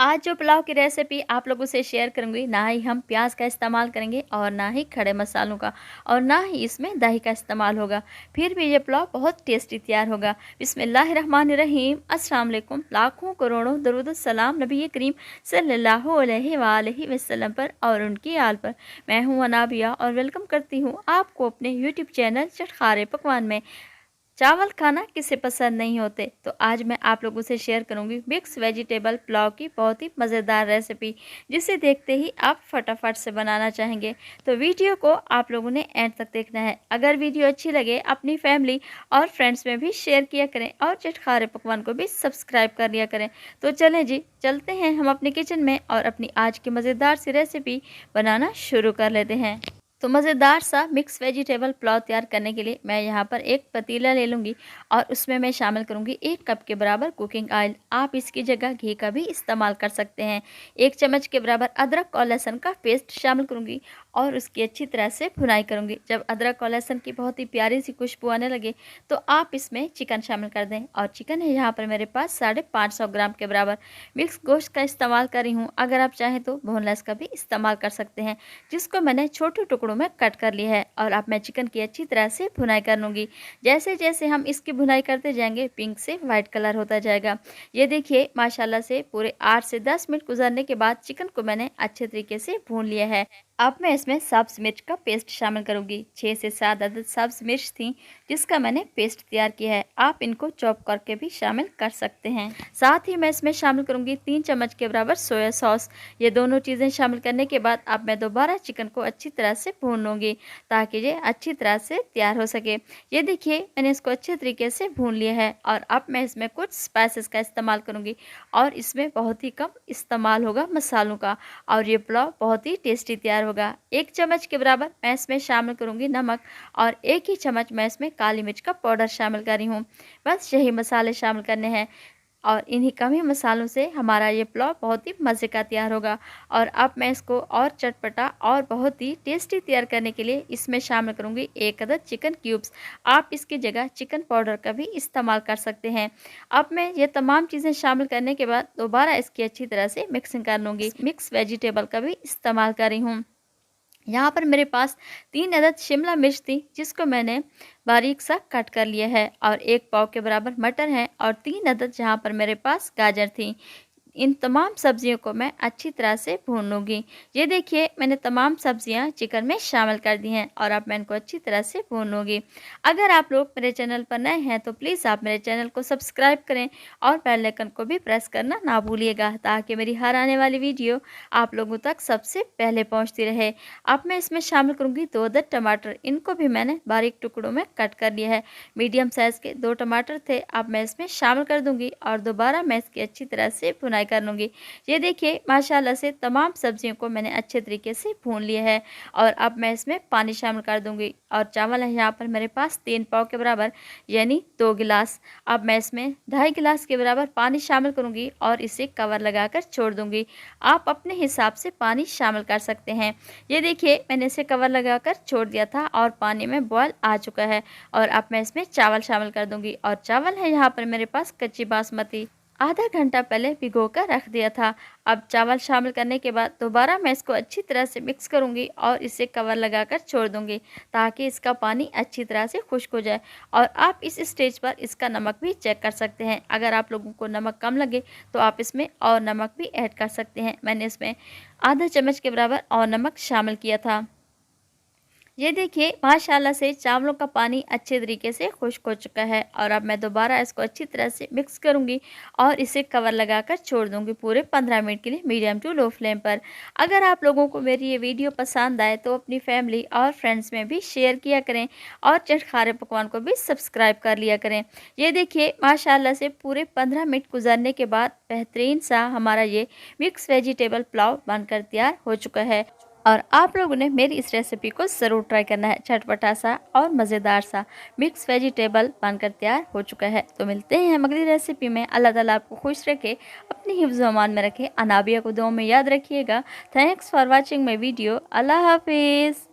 आज जो पुलाव की रेसिपी आप लोगों से शेयर करूंगी, ना ही हम प्याज का इस्तेमाल करेंगे और ना ही खड़े मसालों का और ना ही इसमें दही का इस्तेमाल होगा। फिर भी ये पुलाव बहुत टेस्टी तैयार होगा। बिस्मिल्लाहिर्रहमानिर्रहीम। अस्सलाम वालेकुम। लाखों करोड़ों दरूद सलाम नबी करीम सल्लल्लाहु अलैहि वसल्लम पर और उनकी आल पर। मैं हूँ अनाबिया और वेलकम करती हूँ आपको अपने यूट्यूब चैनल चटखारे पकवान में। चावल खाना किसे पसंद नहीं होते, तो आज मैं आप लोगों से शेयर करूंगी मिक्स वेजिटेबल पुलाव की बहुत ही मज़ेदार रेसिपी, जिसे देखते ही आप फटाफट से बनाना चाहेंगे। तो वीडियो को आप लोगों ने एंड तक देखना है। अगर वीडियो अच्छी लगे अपनी फैमिली और फ्रेंड्स में भी शेयर किया करें और चटखारे पकवान को भी सब्सक्राइब कर लिया करें। तो चलें जी, चलते हैं हम अपने किचन में और अपनी आज की मज़ेदार सी रेसिपी बनाना शुरू कर लेते हैं। तो मज़ेदार सा मिक्स वेजिटेबल पुलाव तैयार करने के लिए मैं यहाँ पर एक पतीला ले लूँगी और उसमें मैं शामिल करूँगी 1 कप के बराबर कुकिंग ऑयल। आप इसकी जगह घी का भी इस्तेमाल कर सकते हैं। 1 चम्मच के बराबर अदरक और लहसुन का पेस्ट शामिल करूँगी और उसकी अच्छी तरह से भुनाई करूँगी। जब अदरक और लहसुन की बहुत ही प्यारी सी खुशबू आने लगे तो आप इसमें चिकन शामिल कर दें। और चिकन है यहाँ पर मेरे पास 550 ग्राम के बराबर। मिक्स गोश्त का इस्तेमाल कर रही हूँ। अगर आप चाहें तो बोनलेस का भी इस्तेमाल कर सकते हैं, जिसको मैंने छोटे टुकड़ों में कट कर लिया है। और अब मैं चिकन की अच्छी तरह से भुनाई कर लूँगी। जैसे जैसे हम इसकी भुनाई करते जाएंगे पिंक से वाइट कलर होता जाएगा। ये देखिए माशाल्लाह से पूरे 8 से 10 मिनट गुजरने के बाद चिकन को मैंने अच्छे तरीके से भून लिया है। अब मैं इसमें सब्ज मिर्च का पेस्ट शामिल करूंगी। 6 से 7 अदद सब्ज मिर्च थी, जिसका मैंने पेस्ट तैयार किया है। आप इनको चॉप करके भी शामिल कर सकते हैं। साथ ही मैं इसमें शामिल करूंगी 3 चम्मच के बराबर सोया सॉस। ये दोनों चीज़ें शामिल करने के बाद अब मैं दोबारा चिकन को अच्छी तरह से भून लूँगी, ताकि ये अच्छी तरह से तैयार हो सके। ये देखिए मैंने इसको अच्छे तरीके से भून लिया है। और अब मैं इसमें कुछ स्पाइसेस का इस्तेमाल करूँगी और इसमें बहुत ही कम इस्तेमाल होगा मसालों का, और ये पुलाव बहुत ही टेस्टी तैयार होगा। 1 चम्मच के बराबर मैं इसमें शामिल करूंगी नमक और 1 ही चम्मच मैं इसमें काली मिर्च का पाउडर शामिल कर रही हूँ। बस यही मसाले शामिल करने हैं और इन्हीं कम ही मसालों से हमारा ये पुलाव बहुत ही मज़े का तैयार होगा। और अब मैं इसको और चटपटा और बहुत ही टेस्टी तैयार करने के लिए इसमें शामिल करूंगी 1 अदद चिकन क्यूब्स। आप इसकी जगह चिकन पाउडर का भी इस्तेमाल कर सकते हैं। अब मैं ये तमाम चीज़ें शामिल करने के बाद दोबारा इसकी अच्छी तरह से मिक्सिंग कर लूँगी। मिक्स वेजिटेबल का भी इस्तेमाल कर रही हूँ। यहाँ पर मेरे पास 3 अदद शिमला मिर्च थी, जिसको मैंने बारीक सा कट कर लिया है। और 1 पाव के बराबर मटर है और 3 अदद यहाँ पर मेरे पास गाजर थी। इन तमाम सब्जियों को मैं अच्छी तरह से भून लूँगी। ये देखिए मैंने तमाम सब्जियां चिकन में शामिल कर दी हैं और अब मैं इनको अच्छी तरह से भून लूँगी। अगर आप लोग मेरे चैनल पर नए हैं तो प्लीज़ आप मेरे चैनल को सब्सक्राइब करें और बेल आइकन को भी प्रेस करना ना भूलिएगा, ताकि मेरी हर आने वाली वीडियो आप लोगों तक सबसे पहले पहुँचती रहे। अब मैं इसमें शामिल करूँगी 2 अदद टमाटर। इनको भी मैंने बारीक टुकड़ों में कट कर लिया है। मीडियम साइज़ के 2 टमाटर थे। अब मैं इसमें शामिल कर दूँगी और दोबारा मैं इसकी अच्छी तरह से भुनाई कर लूँगी। ये देखिए माशाल्लाह से तमाम सब्जियों को मैंने अच्छे तरीके से भून लिया है। और अब मैं इसमें पानी शामिल कर दूँगी। और चावल है यहाँ पर मेरे पास 3 पाव के बराबर, यानी 2 गिलास। अब मैं इसमें 2.5 गिलास के बराबर पानी शामिल करूँगी और इसे कवर लगाकर छोड़ दूँगी। आप अपने हिसाब से पानी शामिल कर सकते हैं। ये देखिए मैंने इसे कवर लगाकर छोड़ दिया था और पानी में बॉयल आ चुका है। और अब मैं इसमें चावल शामिल कर दूँगी। और चावल है यहाँ पर मेरे पास कच्ची बासमती, आधा घंटा पहले भिगो कर रख दिया था। अब चावल शामिल करने के बाद दोबारा मैं इसको अच्छी तरह से मिक्स करूंगी और इसे कवर लगाकर छोड़ दूंगी, ताकि इसका पानी अच्छी तरह से खुश्क हो जाए। और आप इस स्टेज पर इसका नमक भी चेक कर सकते हैं। अगर आप लोगों को नमक कम लगे तो आप इसमें और नमक भी ऐड कर सकते हैं। मैंने इसमें आधा चम्मच के बराबर और नमक शामिल किया था। ये देखिए माशाल्लाह से चावलों का पानी अच्छे तरीके से खुश्क हो चुका है। और अब मैं दोबारा इसको अच्छी तरह से मिक्स करूंगी और इसे कवर लगाकर छोड़ दूंगी पूरे 15 मिनट के लिए मीडियम टू लो फ्लेम पर। अगर आप लोगों को मेरी ये वीडियो पसंद आए तो अपनी फैमिली और फ्रेंड्स में भी शेयर किया करें और चटखारे पकवान को भी सब्सक्राइब कर लिया करें। ये देखिए माशाल्लाह से पूरे 15 मिनट गुजरने के बाद बेहतरीन सा हमारा ये मिक्स वेजिटेबल पुलाव बनकर तैयार हो चुका है। और आप लोगों ने मेरी इस रेसिपी को ज़रूर ट्राई करना है। चटपटा सा और मज़ेदार सा मिक्स वेजिटेबल बनकर तैयार हो चुका है। तो मिलते हैं हम अगली रेसिपी में। अल्लाह ताला आपको खुश रखे, अपनी हिफ्ज़ अमान में रखे। अनाबिया को दुआ में याद रखिएगा। Thanks for watching my video. Allah हाफिज़।